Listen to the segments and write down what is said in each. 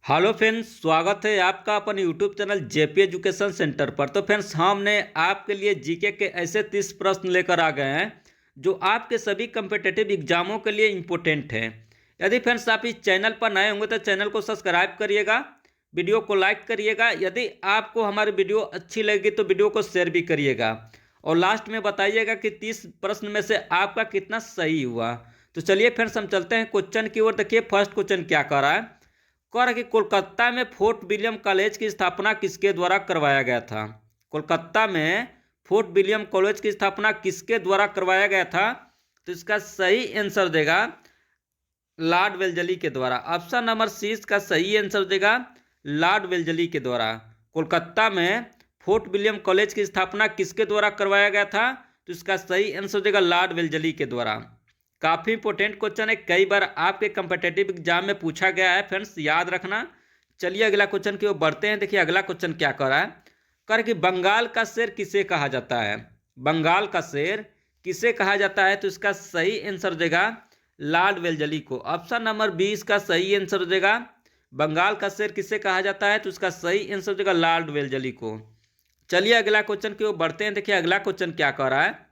Hello friends, स्वागत है आपका अपन YouTube channel JP education centre पर। तो फ्रेंड्स, हमने आपके लिए जीके के ऐसे 30 प्रश्न लेकर आ गए हैं जो आपके सभी कम्पिटिटिव एग्जामों के लिए इम्पोर्टेंट हैं। यदि फ्रेंड्स आप इस चैनल पर नए होंगे तो चैनल को सब्सक्राइब करिएगा, वीडियो को लाइक करिएगा। यदि आपको हमारी वीडियो अच्छी लगी तो वीडियो को शेयर भी करिएगा और लास्ट में बताइएगा कि 30 प्रश्न में से आपका कितना सही हुआ। तो चलिए फ्रेंड्स, हम चलते हैं क्वेश्चन की ओर। देखिए फर्स्ट क्वेश्चन क्या कर रहा है। कर कि कोलकाता में फोर्ट विलियम कॉलेज की स्थापना किसके द्वारा करवाया गया था। कोलकाता में फोर्ट विलियम कॉलेज की स्थापना किसके द्वारा करवाया गया था। तो इसका सही आंसर देगा लॉर्ड वेल्जली के द्वारा। ऑप्शन नंबर सी इसका सही आंसर देगा लॉर्ड वेल्जली के द्वारा। कोलकाता में फोर्ट विलियम कॉलेज की स्थापना किसके द्वारा करवाया गया था। तो इसका सही आंसर देगा लॉर्ड वेल्जली के द्वारा। काफ़ी इंपॉर्टेंट क्वेश्चन है, कई बार आपके कंपिटेटिव एग्जाम में पूछा गया है फ्रेंड्स, याद रखना। चलिए अगला क्वेश्चन की ओर बढ़ते हैं। देखिए अगला क्वेश्चन क्या कर रहा है। कर कि बंगाल का शेर किसे कहा जाता है। बंगाल का शेर किसे कहा जाता है। तो इसका सही आंसर देगा लॉर्ड वेल्जली को। ऑप्शन नंबर 20 का सही आंसर देगा बंगाल का शेर किसे कहा जाता है। तो इसका सही आंसर देगा लॉर्ड वेल्जली को। चलिए अगला क्वेश्चन की ओर बढ़ते हैं। देखिए अगला क्वेश्चन क्या कर रहा है।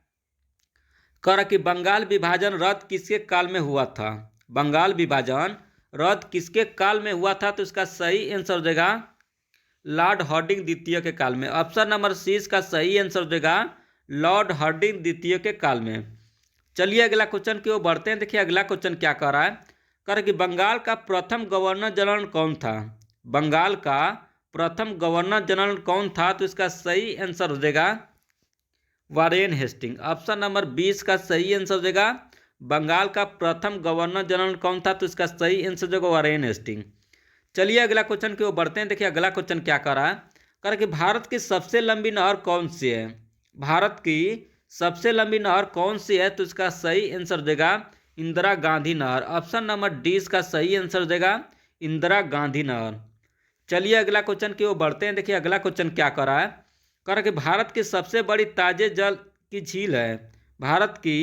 कर कि बंगाल विभाजन रद्द किसके काल में हुआ था। बंगाल विभाजन रद्द किसके काल में हुआ था। तो इसका सही आंसर देगा लॉर्ड हार्डिंग द्वितीय के काल में। ऑप्शन नंबर सी इसका सही आंसर देगा लॉर्ड हार्डिंग द्वितीय के काल में। चलिए अगला क्वेश्चन की ओर बढ़ते हैं। देखिए अगला क्वेश्चन क्या कर रहा है। कर कि बंगाल का प्रथम गवर्नर जनरल कौन था। बंगाल का प्रथम गवर्नर जनरल कौन था। तो इसका सही आंसर देगा वारेन हेस्टिंग। ऑप्शन नंबर 20 का सही आंसर देगा बंगाल का प्रथम गवर्नर जनरल कौन था। तो इसका सही आंसर देगा वारेन हेस्टिंग। चलिए अगला क्वेश्चन की ओर बढ़ते हैं। देखिए अगला क्वेश्चन क्या कर रहा है। कर कि भारत की सबसे लंबी नहर कौन सी है। भारत की सबसे लंबी नहर कौन सी है। तो इसका सही आंसर देगा इंदिरा गांधी नहर। ऑप्शन नंबर डी इसका सही आंसर देगा इंदिरा गांधी नहर। चलिए अगला क्वेश्चन की ओर बढ़ते हैं। देखिए अगला क्वेश्चन क्या कर रहा है। कर कि भारत की सबसे बड़ी ताजे जल की झील है। भारत की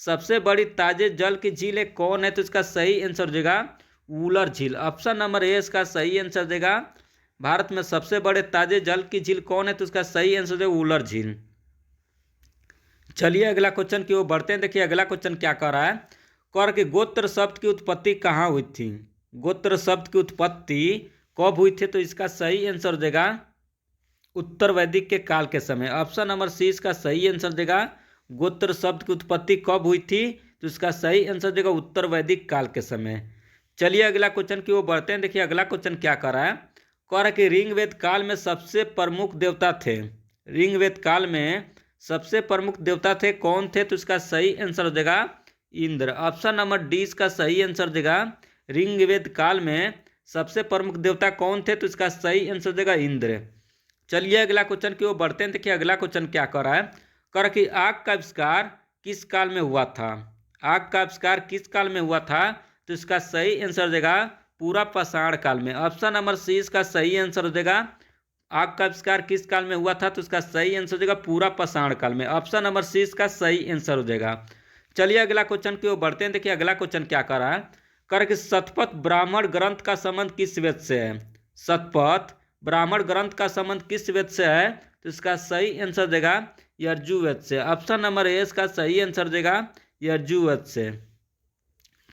सबसे बड़ी ताजे जल की झील है कौन है। तो इसका सही आंसर देगा वूलर झील। ऑप्शन नंबर ए इसका सही आंसर देगा भारत में सबसे बड़े ताजे जल की झील कौन है। तो इसका सही आंसर देगा वूलर झील। चलिए अगला क्वेश्चन की ओर बढ़ते हैं। देखिए अगला क्वेश्चन क्या कर रहा है। कर कि गोत्र शब्द की उत्पत्ति कहाँ हुई थी। गोत्र शब्द की उत्पत्ति कब हुई थी। तो इसका सही आंसर देगा उत्तर वैदिक के काल के समय। ऑप्शन नंबर सी इसका सही आंसर देगा गोत्र शब्द की उत्पत्ति कब हुई थी। तो इसका सही आंसर देगा उत्तर वैदिक काल के समय। चलिए अगला क्वेश्चन की ओर बढ़ते हैं। देखिए अगला क्वेश्चन क्या कर रहा है। कह रहा है कि ऋग्वेद काल में सबसे प्रमुख देवता थे। ऋग्वेद काल में सबसे प्रमुख देवता थे कौन थे। तो इसका सही आंसर देगा इंद्र। ऑप्शन नंबर डी इसका सही आंसर देगा ऋग्वेद काल में सबसे प्रमुख देवता कौन थे। तो इसका सही आंसर देगा इंद्र। चलिए अगला क्वेश्चन की ओर बढ़ते हैं। देखिए अगला क्वेश्चन क्या कर रहा है। कर कि आग का आविष्कार किस काल में हुआ था। आग का आविष्कार किस काल में हुआ था। तो इसका सही आंसर देगा पूरा पाषाण काल में। ऑप्शन नंबर सी इसका सही आंसर देगा आग का आविष्कार किस काल में हुआ था। तो इसका सही आंसर देगा पूरा पाषाण काल में। ऑप्शन नंबर सी इसका सही आंसर देगा। चलिए अगला क्वेश्चन की ओर बढ़ते हैं। देखिए अगला क्वेश्चन क्या कर रहा है। कर कि शतपथ ब्राह्मण ग्रंथ का संबंध किस वेद से है। शतपथ ब्राह्मण ग्रंथ का संबंध किस वेद से है। तो इसका सही आंसर देगा यजुर्वेद से। ऑप्शन नंबर ए इसका सही आंसर देगा यजुर्वेद से।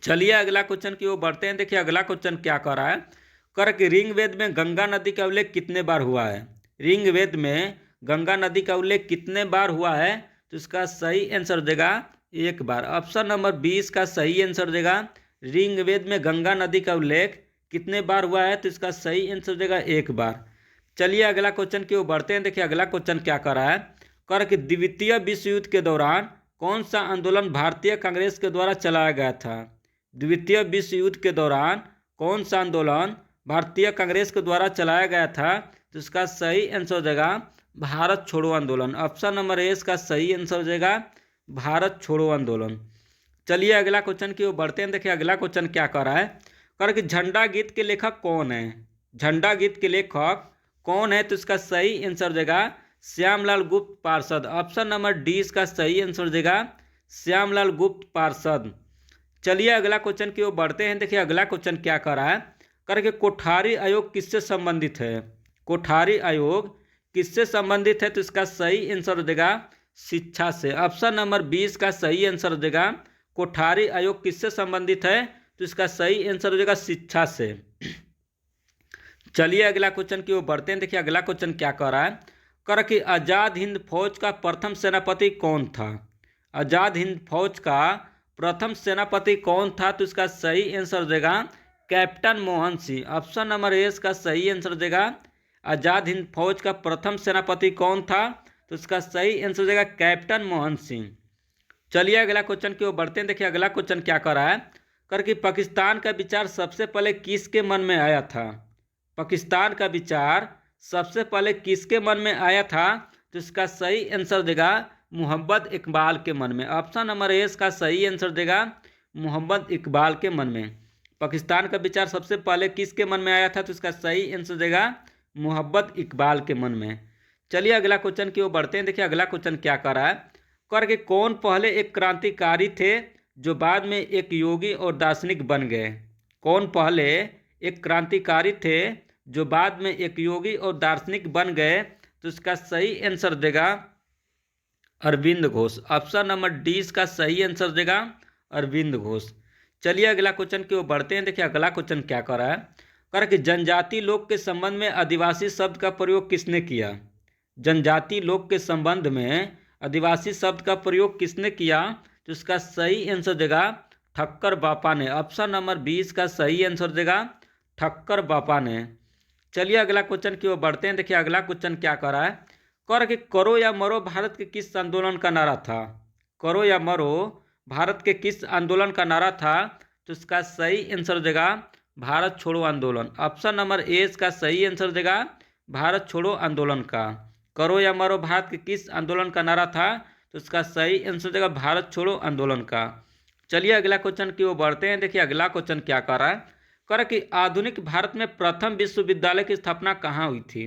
चलिए अगला क्वेश्चन की ओर बढ़ते हैं। देखिए अगला क्वेश्चन क्या कर रहा है। कर कि ऋग्वेद में गंगा नदी का उल्लेख कितने बार हुआ है। ऋग्वेद में गंगा नदी का उल्लेख कितने बार हुआ है। तो इसका सही आंसर देगा एक बार। ऑप्शन नंबर 20 का सही आंसर देगा ऋग्वेद में गंगा नदी का उल्लेख कितने बार हुआ है। तो इसका सही आंसर देगा एक बार। चलिए अगला क्वेश्चन की ओर बढ़ते हैं। देखिए अगला क्वेश्चन क्या कर रहा है। कर कि द्वितीय विश्व युद्ध के दौरान कौन सा आंदोलन भारतीय कांग्रेस के द्वारा चलाया गया था। द्वितीय विश्व युद्ध के दौरान कौन सा आंदोलन भारतीय कांग्रेस के द्वारा चलाया गया था। तो इसका सही आंसर देगा भारत छोड़ो आंदोलन। ऑप्शन नंबर ए इसका सही आंसर देगा भारत छोड़ो आंदोलन। चलिए अगला क्वेश्चन की ओर बढ़ते हैं। देखिए अगला क्वेश्चन क्या कर रहा है। कर कि झंडा गीत के लेखक कौन है। झंडा गीत के लेखक कौन है। तो इसका सही आंसर देगा श्यामलाल गुप्त पार्षद। ऑप्शन नंबर डी इसका सही आंसर देगा श्यामलाल गुप्त पार्षद। चलिए अगला क्वेश्चन की ओर बढ़ते हैं। देखिए अगला क्वेश्चन क्या कर रहा है। करके कोठारी आयोग किससे संबंधित है? कोठारी आयोग किससे संबंधित है? तो इसका सही आंसर हो जाएगा शिक्षा से। ऑप्शन नंबर 20 का सही आंसर हो जाएगा कोठारी आयोग किससे संबंधित है? तो इसका सही आंसर हो जाएगा शिक्षा से। चलिए अगला क्वेश्चन की ओर बढ़ते हैं। देखिए अगला क्वेश्चन क्या कह रहा है, कर कि आजाद हिंद फौज का प्रथम सेनापति कौन था? आजाद हिंद फौज का प्रथम सेनापति कौन था? तो इसका सही आंसर देगा captain Mohan Singh. Option number A का सही आंसर देगा आजाद हिंद फौज का प्रथम सेनापति कौन था? तो इसका सही आंसर देगा कैप्टन मोहन सिंह। चलिए अगला क्वेश्चन की ओर बढ़ते हैं। देखिए अगला क्वेश्चन क्या कर रहा है, कर कि पाकिस्तान का विचार सबसे पहले किसके मन में आया था? पाकिस्तान का विचार सबसे पहले किसके मन में आया था? तो इसका सही आंसर देगा मोहम्मद इकबाल के मन में। ऑप्शन नंबर ए का सही आंसर देगा मोहम्मद इकबाल के मन में। पाकिस्तान का विचार सबसे पहले किसके मन में आया था? तो इसका सही आंसर देगा मोहम्मद इकबाल के मन में। चलिए अगला क्वेश्चन की ओर बढ़ते हैं। देखिए अगला क्वेश्चन क्या कर रहा है, कर के कौन पहले एक क्रांतिकारी थे जो बाद में एक योगी और दार्शनिक बन गए? कौन पहले एक क्रांतिकारी थे जो बाद में एक योगी और दार्शनिक बन गए? तो इसका सही आंसर देगा Aurobindo Ghosh. Option number D इसका सही आंसर देगा अरविंद घोष। चलिए अगला क्वेश्चन की ओर बढ़ते हैं। देखिए अगला क्वेश्चन क्या कर रहा है, कर कि जनजाति लोग के संबंध में आदिवासी शब्द का प्रयोग किसने किया? जनजाति लोग के संबंध में आदिवासी शब्द का प्रयोग किसने किया? तो इसका सही आंसर देगा ठक्कर बापा ने। ऑप्शन नंबर 20 का सही आंसर देगा ठक्कर बापा ने। चलिए अगला क्वेश्चन की ओर बढ़ते हैं। देखिए अगला क्वेश्चन क्या कर रहा है, कर कि करो या मरो भारत के किस आंदोलन का नारा था? करो या मरो भारत के किस आंदोलन का नारा था? तो इसका सही आंसर देगा भारत छोड़ो आंदोलन। ऑप्शन नंबर ए का सही आंसर देगा भारत छोड़ो आंदोलन का। करो या मरो भारत के किस आंदोलन का नारा था? तो इसका सही आंसर देगा भारत छोड़ो आंदोलन का। चलिए अगला क्वेश्चन की ओर बढ़ते हैं। देखिए अगला क्वेश्चन क्या कर रहा है, कर कि आधुनिक भारत में प्रथम विश्वविद्यालय की स्थापना कहाँ हुई थी?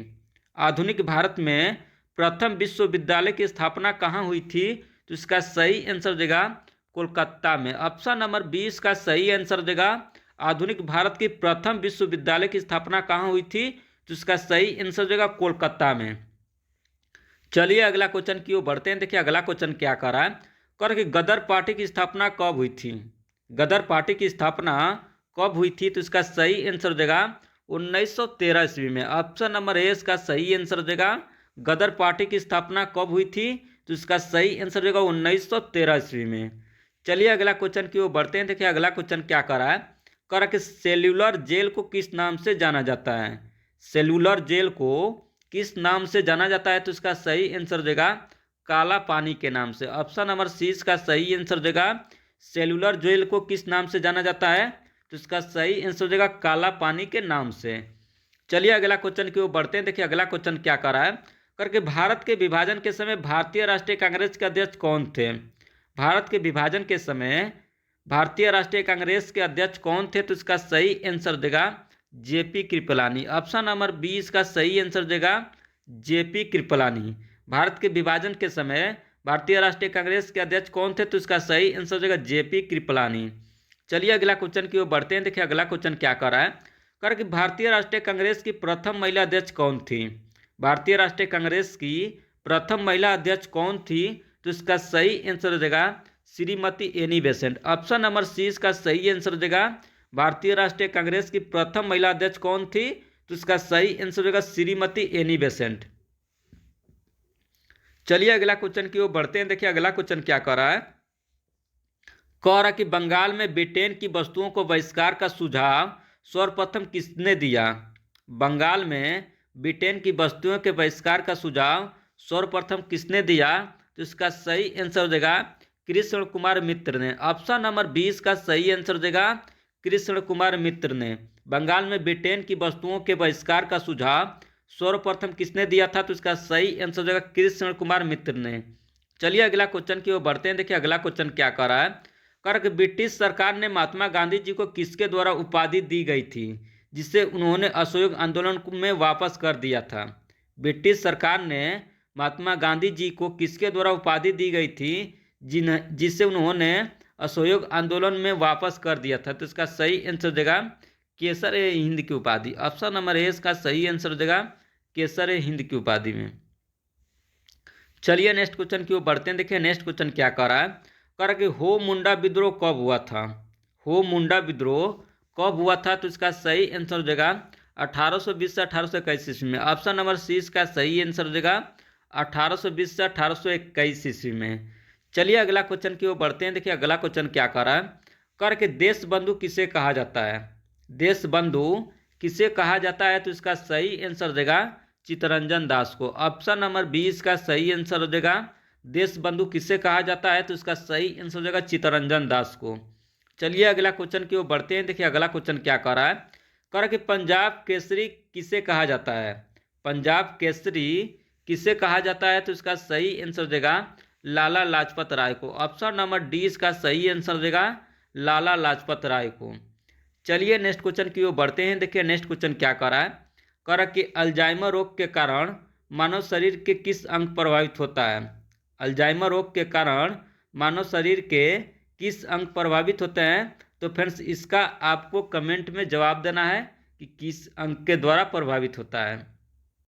आधुनिक भारत में प्रथम विश्वविद्यालय की स्थापना कहाँ हुई थी? तो इसका सही आंसर देगा कोलकाता में। ऑप्शन नंबर 20 का सही आंसर देगा आधुनिक भारत की प्रथम विश्वविद्यालय की स्थापना कहाँ हुई थी? तो इसका सही आंसर देगा कोलकाता में। चलिए अगला क्वेश्चन की ओर बढ़ते हैं। देखिए अगला क्वेश्चन क्या कर रहा है, कर कि गदर पार्टी की स्थापना कब हुई थी? गदर पार्टी की स्थापना कब हुई थी? तो इसका सही आंसर देगा 1913 ईस्वी में। ऑप्शन नंबर ए का सही आंसर देगा गदर पार्टी की स्थापना कब हुई थी? तो इसका सही आंसर देगा 1913 ईस्वी में। चलिए अगला क्वेश्चन की ओर बढ़ते हैं। देखिए अगला क्वेश्चन क्या कर रहा है, कर कि सेल्यूलर जेल को किस नाम से जाना जाता है? सेल्यूलर जेल को किस नाम से जाना जाता है? तो इसका सही आंसर देगा काला पानी के नाम से। ऑप्शन नंबर सी का सही आंसर देगा सेल्यूलर जेल को किस नाम से जाना जाता है? तो इसका सही आंसर देगा काला पानी के नाम से। चलिए अगला क्वेश्चन की ओर बढ़ते हैं। देखिए अगला क्वेश्चन क्या कर रहा है, करके भारत के विभाजन के समय भारतीय राष्ट्रीय कांग्रेस के अध्यक्ष कौन थे? भारत के विभाजन के समय भारतीय राष्ट्रीय कांग्रेस के अध्यक्ष कौन थे? तो इसका सही आंसर देगा जेपी कृपलानी। ऑप्शन नंबर 20 का सही आंसर देगा जेपी कृपलानी। भारत के विभाजन के समय भारतीय राष्ट्रीय कांग्रेस के अध्यक्ष कौन थे? तो इसका सही आंसर देगा जेपी कृपलानी। चलिए अगला क्वेश्चन की ओर बढ़ते हैं। देखिए अगला क्वेश्चन क्या कर रहा है, कर कि भारतीय राष्ट्रीय कांग्रेस की प्रथम महिला अध्यक्ष कौन थी? भारतीय राष्ट्रीय कांग्रेस की प्रथम महिला अध्यक्ष कौन थी? तो इसका सही आंसर देगा Shrimati Annie Besant. Option number C का सही आंसर देगा भारतीय राष्ट्रीय कांग्रेस की प्रथम महिला अध्यक्ष कौन थी? तो इसका सही आंसर देगा श्रीमती एनी बेसेंट। चलिए अगला क्वेश्चन की ओर बढ़ते हैं। देखिए अगला क्वेश्चन क्या कर रहा है, कह रहा कि बंगाल में ब्रिटेन की वस्तुओं को बहिष्कार का सुझाव सर्वप्रथम किसने दिया? बंगाल में ब्रिटेन की वस्तुओं के बहिष्कार का सुझाव सर्वप्रथम किसने दिया? तो इसका सही आंसर देगा कृष्ण कुमार मित्र ने। ऑप्शन नंबर 20 का सही आंसर देगा कृष्ण कुमार मित्र ने। बंगाल में ब्रिटेन की वस्तुओं के बहिष्कार का सुझाव सर्वप्रथम किसने दिया था? तो इसका सही आंसर देगा कृष्ण कुमार मित्र ने। चलिए अगला क्वेश्चन की ओर बढ़ते हैं। देखिए अगला क्वेश्चन क्या कर रहा है, कर ब्रिटिश सरकार ने महात्मा गांधी जी को किसके द्वारा उपाधि दी गई थी जिसे उन्होंने असहयोग आंदोलन में वापस कर दिया था? ब्रिटिश सरकार ने महात्मा गांधी जी को किसके द्वारा उपाधि दी गई थी जिसे उन्होंने असहयोग आंदोलन में वापस कर दिया था? तो इसका सही आंसर देगा केसर ए हिंद की उपाधि। ऑप्शन नंबर ए इसका सही आंसर हो जाएगा केसर ए हिंद की उपाधि में। चलिए नेक्स्ट क्वेश्चन की ओर बढ़ते हैं। देखिए नेक्स्ट क्वेश्चन क्या कर रहा है, कह रहा है कि हो मुंडा विद्रोह कब हुआ था। हो मुंडा विद्रोह कब हुआ था, तो इसका सही आंसर हो जाएगा 1820 से 1821 ईस्वी में। ऑप्शन नंबर सी इसका सही आंसर हो जाएगा 1820 से 1821 ईस्वी में। चलिए अगला क्वेश्चन की ओर बढ़ते हैं। देखिए अगला क्वेश्चन क्या कर रहा है, कर के देश बंधु किसे कहा जाता है। देश बंधु किसे कहा जाता है, तो इसका सही आंसर हो जाएगा चित्तरंजन दास को। ऑप्शन नंबर बी इसका सही आंसर हो जाएगा देश बंधु किसे कहा जाता है, तो इसका सही आंसर हो जाएगा चित्तरंजन दास को। चलिए अगला क्वेश्चन की ओर बढ़ते हैं। देखिए अगला क्वेश्चन क्या कर रहा है, कह रहा है कि पंजाब केसरी किसे कहा जाता है। पंजाब केसरी किसे कहा जाता है, तो इसका सही आंसर हो जाएगा लाला लाजपत राय को। ऑप्शन नंबर डी इसका सही आंसर हो जाएगा लाला लाजपत राय को। चलिए नेक्स्ट क्वेश्चन की ओर बढ़ते हैं। देखिए नेक्स्ट क्वेश्चन क्या कर रहा है, कह रहा है कि अल्जाइमर रोग के कारण मानव शरीर के किस अंग प्रभावित होता है। अल्जाइमर रोग के कारण मानव शरीर के किस अंग प्रभावित होते हैं, तो फ्रेंड्स इसका आपको कमेंट में जवाब देना है कि किस अंग के द्वारा प्रभावित होता है।